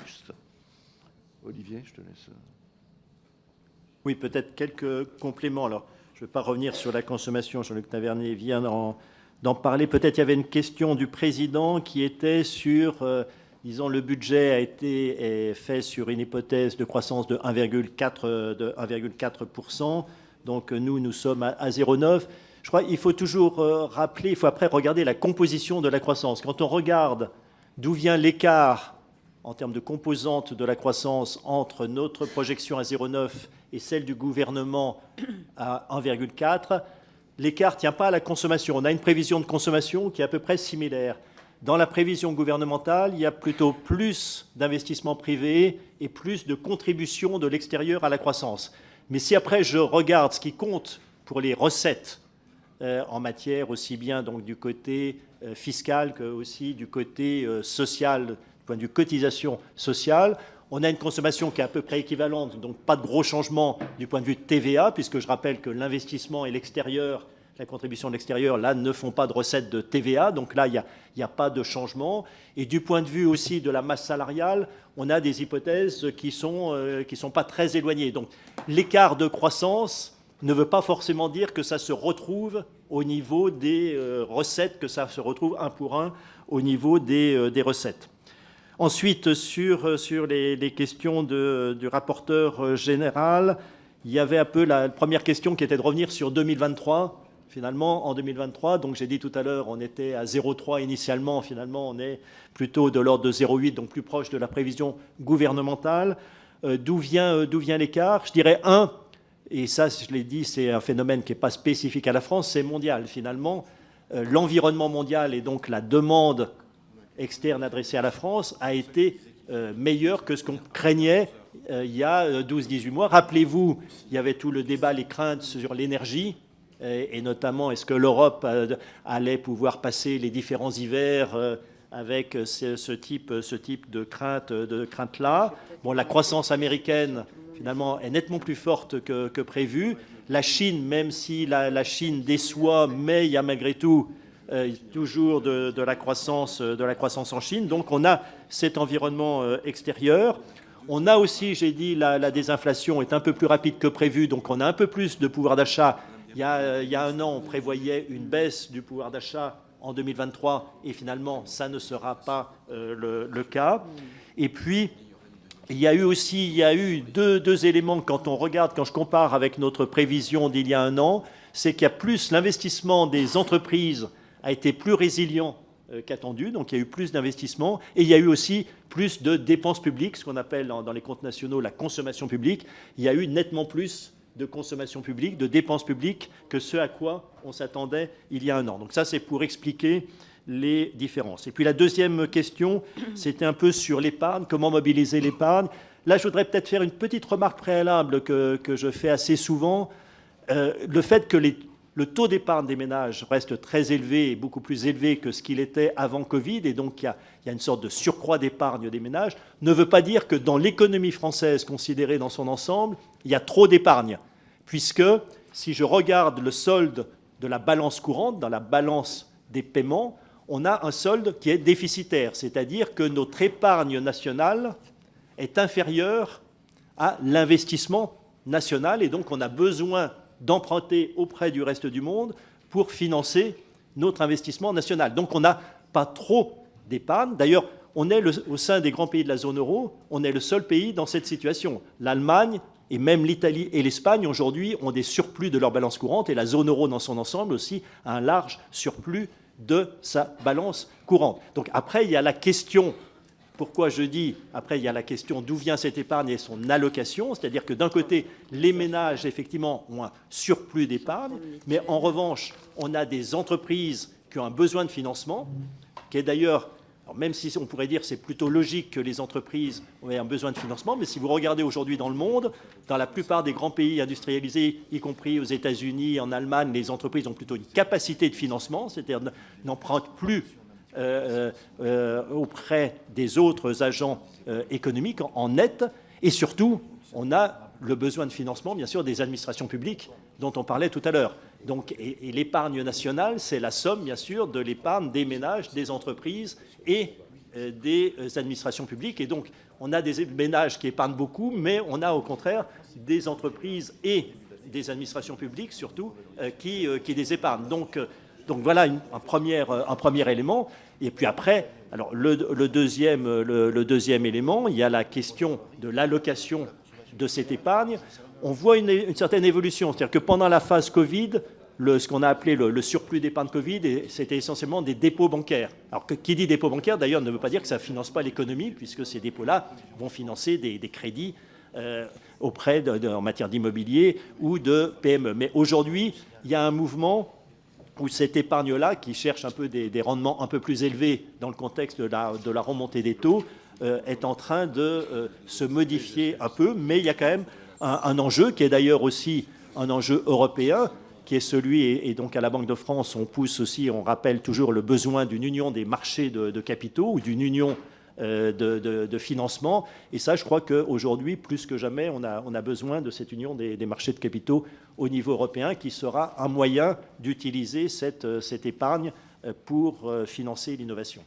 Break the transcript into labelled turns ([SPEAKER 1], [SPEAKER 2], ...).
[SPEAKER 1] juste. Olivier, je te laisse.
[SPEAKER 2] Oui, peut-être quelques compléments. Alors, je ne vais pas revenir sur la consommation. Jean-Luc Tavernier vient d'en parler. Peut-être il y avait une question du président qui était sur, disons, le budget a été fait sur une hypothèse de croissance de 1,4%. Donc, nous sommes à 0,9. Je crois qu'il faut toujours rappeler, il faut après regarder la composition de la croissance. Quand on regarde d'où vient l'écart en termes de composantes de la croissance entre notre projection à 0,9 et celle du gouvernement à 1,4, l'écart ne tient pas à la consommation. On a une prévision de consommation qui est à peu près similaire. Dans la prévision gouvernementale, il y a plutôt plus d'investissements privés et plus de contributions de l'extérieur à la croissance. Mais si après je regarde ce qui compte pour les recettes en matière aussi bien donc, du côté fiscal que aussi du côté social, du point de vue cotisation sociale, on a une consommation qui est à peu près équivalente, donc pas de gros changements du point de vue de TVA, puisque je rappelle que l'investissement et l'extérieur, la contribution de l'extérieur, là, ne font pas de recettes de TVA, donc là, il n'y a pas de changement. Et du point de vue aussi de la masse salariale, on a des hypothèses qui sont pas très éloignées. Donc l'écart de croissance ne veut pas forcément dire que ça se retrouve au niveau des recettes, que ça se retrouve un pour un au niveau des recettes. Ensuite, sur les questions du rapporteur général, il y avait un peu la première question qui était de revenir sur 2023. Finalement, en 2023, donc j'ai dit tout à l'heure, on était à 0,3 initialement. Finalement, on est plutôt de l'ordre de 0,8, donc plus proche de la prévision gouvernementale. D'où vient l'écart? Je dirais 1. Et ça, je l'ai dit, c'est un phénomène qui n'est pas spécifique à la France, c'est mondial. Finalement, l'environnement mondial et donc la demande externe adressée à la France a été meilleure que ce qu'on craignait il y a 12-18 mois. Rappelez-vous, il y avait tout le débat, les craintes sur l'énergie, et notamment est-ce que l'Europe allait pouvoir passer les différents hivers avec ce type de crainte-là. Bon, la croissance américaine finalement, est nettement plus forte que prévu. La Chine, même si la Chine déçoit, mais il y a malgré tout toujours de la croissance en Chine. Donc, on a cet environnement extérieur. On a aussi, j'ai dit, la désinflation est un peu plus rapide que prévu, donc on a un peu plus de pouvoir d'achat. Il y a un an, on prévoyait une baisse du pouvoir d'achat en 2023, et finalement, ça ne sera pas le cas. Et puis, il y a eu deux éléments quand je compare avec notre prévision d'il y a un an, c'est qu'il y a plus l'investissement des entreprises a été plus résilient qu'attendu, donc il y a eu plus d'investissements, et il y a eu aussi plus de dépenses publiques, ce qu'on appelle dans les comptes nationaux la consommation publique. Il y a eu nettement plus de consommation publique, de dépenses publiques, que ce à quoi on s'attendait il y a un an. Donc ça, c'est pour expliquer les différences. Et puis la deuxième question, c'était un peu sur l'épargne, comment mobiliser l'épargne. Là, je voudrais peut-être faire une petite remarque préalable que je fais assez souvent. Le fait que le taux d'épargne des ménages reste très élevé, et beaucoup plus élevé que ce qu'il était avant Covid, et donc il y a une sorte de surcroît d'épargne des ménages, ne veut pas dire que dans l'économie française considérée dans son ensemble, il y a trop d'épargne. Puisque si je regarde le solde de la balance courante, dans la balance des paiements, on a un solde qui est déficitaire, c'est-à-dire que notre épargne nationale est inférieure à l'investissement national, et donc on a besoin d'emprunter auprès du reste du monde pour financer notre investissement national. Donc on n'a pas trop d'épargne. D'ailleurs, on est au sein des grands pays de la zone euro, on est le seul pays dans cette situation. L'Allemagne et même l'Italie et l'Espagne aujourd'hui ont des surplus de leur balance courante, et la zone euro dans son ensemble aussi a un large surplus de sa balance courante. Donc après, il y a la question, pourquoi je dis, après il y a la question d'où vient cette épargne et son allocation, c'est-à-dire que d'un côté, les ménages, effectivement, ont un surplus d'épargne, mais en revanche, on a des entreprises qui ont un besoin de financement, qui est d'ailleurs, même si on pourrait dire que c'est plutôt logique que les entreprises aient un besoin de financement, mais si vous regardez aujourd'hui dans le monde, dans la plupart des grands pays industrialisés, y compris aux États-Unis, en Allemagne, les entreprises ont plutôt une capacité de financement, c'est-à-dire n'empruntent plus auprès des autres agents économiques en net, et surtout, on a le besoin de financement, bien sûr, des administrations publiques dont on parlait tout à l'heure. Donc, et l'épargne nationale, c'est la somme, bien sûr, de l'épargne des ménages, des entreprises et des administrations publiques. Et donc, on a des ménages qui épargnent beaucoup, mais on a au contraire des entreprises et des administrations publiques surtout qui les épargnent. Donc voilà un premier élément. Et puis après, alors le deuxième élément, il y a la question de l'allocation de cette épargne. On voit une certaine évolution. C'est-à-dire que pendant la phase Covid, ce qu'on a appelé le surplus d'épargne Covid, c'était essentiellement des dépôts bancaires. Alors, qui dit dépôt bancaire, d'ailleurs, ne veut pas dire que ça ne finance pas l'économie, puisque ces dépôts-là vont financer des crédits en matière d'immobilier ou de PME. Mais aujourd'hui, il y a un mouvement où cette épargne-là, qui cherche un peu des rendements un peu plus élevés dans le contexte de la remontée des taux, est en train de se modifier un peu, mais il y a quand même un enjeu qui est d'ailleurs aussi un enjeu européen, qui est celui, et donc à la Banque de France, on pousse aussi, on rappelle toujours le besoin d'une union des marchés de capitaux ou d'une union de financement. Et ça, je crois qu'aujourd'hui, plus que jamais, on a besoin de cette union des marchés de capitaux au niveau européen, qui sera un moyen d'utiliser cette épargne pour financer l'innovation.